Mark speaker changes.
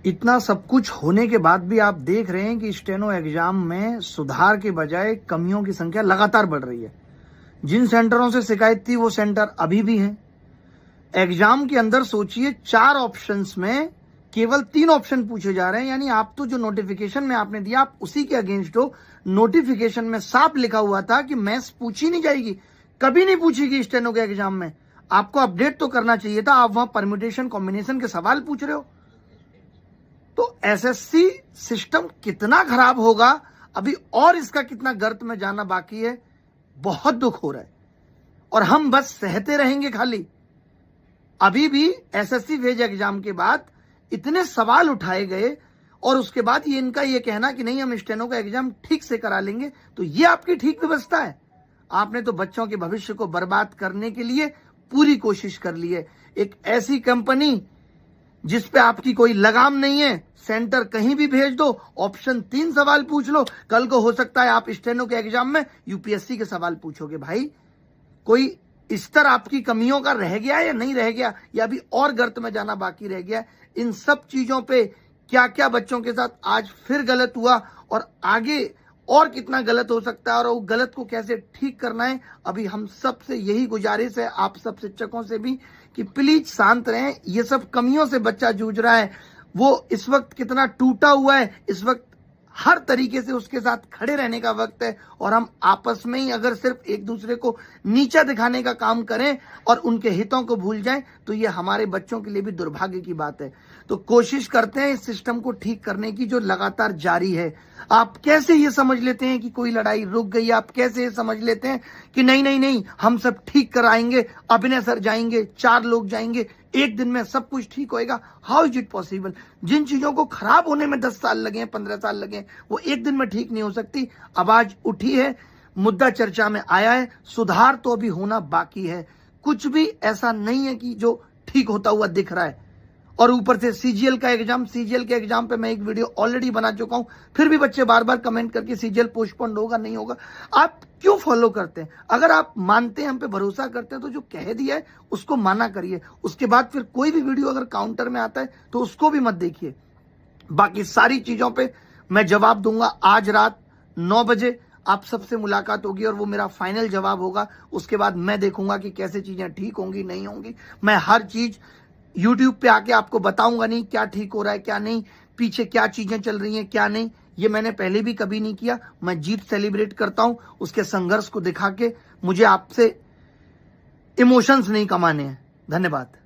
Speaker 1: इतना सब कुछ होने के बाद भी आप देख रहे हैं कि स्टेनो एग्जाम में सुधार के बजाय कमियों की संख्या लगातार बढ़ रही है। जिन सेंटरों से शिकायत थी वो सेंटर अभी भी हैं। एग्जाम के अंदर सोचिए 4 ऑप्शंस में केवल 3 ऑप्शन पूछे जा रहे हैं, यानी आप तो जो नोटिफिकेशन में आपने दिया आप उसी के अगेंस्ट हो। नोटिफिकेशन में साफ लिखा हुआ था कि मैथ्स पूछी नहीं जाएगी, कभी नहीं पूछेगी स्टेनो के एग्जाम में। आपको अपडेट तो करना चाहिए था, आप वहां परम्यूटेशन कॉम्बिनेशन के सवाल पूछ रहे हो। तो एसएससी सिस्टम कितना खराब होगा अभी, और इसका कितना गर्त में जाना बाकी है। बहुत दुख हो रहा है और हम बस सहते रहेंगे खाली। अभी भी एसएससी फेज एग्जाम के बाद इतने सवाल उठाए गए और उसके बाद ये इनका ये कहना कि नहीं हम स्टेनो का एग्जाम ठीक से करा लेंगे, तो ये आपकी ठीक व्यवस्था है? आपने तो बच्चों के भविष्य को बर्बाद करने के लिए पूरी कोशिश कर ली है। एक ऐसी कंपनी जिस पे आपकी कोई लगाम नहीं है, सेंटर कहीं भी भेज दो, ऑप्शन 3 सवाल पूछ लो, कल को हो सकता है आप स्टेनो के एग्जाम में यूपीएससी के सवाल पूछोगे। भाई कोई स्तर आपकी कमियों का रह गया या नहीं रह गया, या अभी और गर्त में जाना बाकी रह गया? इन सब चीजों पे क्या क्या बच्चों के साथ आज फिर गलत हुआ और आगे और कितना गलत हो सकता है और वो गलत को कैसे ठीक करना है, अभी हम सब से यही गुजारिश है, आप सब शिक्षकों से भी, कि प्लीज शांत रहें। ये सब कमियों से बच्चा जूझ रहा है, वो इस वक्त कितना टूटा हुआ है, इस वक्त हर तरीके से उसके साथ खड़े रहने का वक्त है। और हम आपस में ही अगर सिर्फ एक दूसरे को नीचा दिखाने का काम करें और उनके हितों को भूल जाएं, तो ये हमारे बच्चों के लिए भी दुर्भाग्य की बात है। तो कोशिश करते हैं इस सिस्टम को ठीक करने की जो लगातार जारी है। आप कैसे ये समझ लेते हैं कि कोई लड़ाई रुक गई? आप कैसे ये समझ लेते हैं कि नहीं नहीं नहीं हम सब ठीक कराएंगे, अभिनय सर जाएंगे, 4 लोग जाएंगे, एक दिन में सब कुछ ठीक होएगा? How is it possible? जिन चीजों को खराब होने में 10 साल लगे, 15 साल लगे, वो एक दिन में ठीक नहीं हो सकती। आवाज उठी है, मुद्दा चर्चा में आया है, सुधार तो अभी होना बाकी है। कुछ भी ऐसा नहीं है कि जो ठीक होता हुआ दिख रहा है। और ऊपर से सीजीएल के एग्जाम पे मैं एक वीडियो ऑलरेडी बना चुका हूं, फिर भी बच्चे बार बार कमेंट करके सीजीएल पोस्टपोन होगा नहीं होगा। आप क्यों फॉलो करते हैं? अगर आप मानते हैं, हम पे भरोसा करते हैं, तो जो कह दिया है उसको माना करिए। उसके बाद फिर कोई भी वीडियो अगर काउंटर में आता है तो उसको भी मत देखिए। बाकी सारी चीजों पे मैं जवाब दूंगा। आज रात 9 बजे आप सबसे मुलाकात होगी और वो मेरा फाइनल जवाब होगा। उसके बाद मैं देखूंगा कि कैसे चीजें ठीक होंगी नहीं होंगी। मैं हर चीज YouTube पे आके आपको बताऊंगा नहीं क्या ठीक हो रहा है क्या नहीं, पीछे क्या चीजें चल रही हैं क्या नहीं। ये मैंने पहले भी कभी नहीं किया। मैं जीत सेलिब्रेट करता हूं उसके संघर्ष को दिखा के। मुझे आपसे इमोशंस नहीं कमाने हैं। धन्यवाद।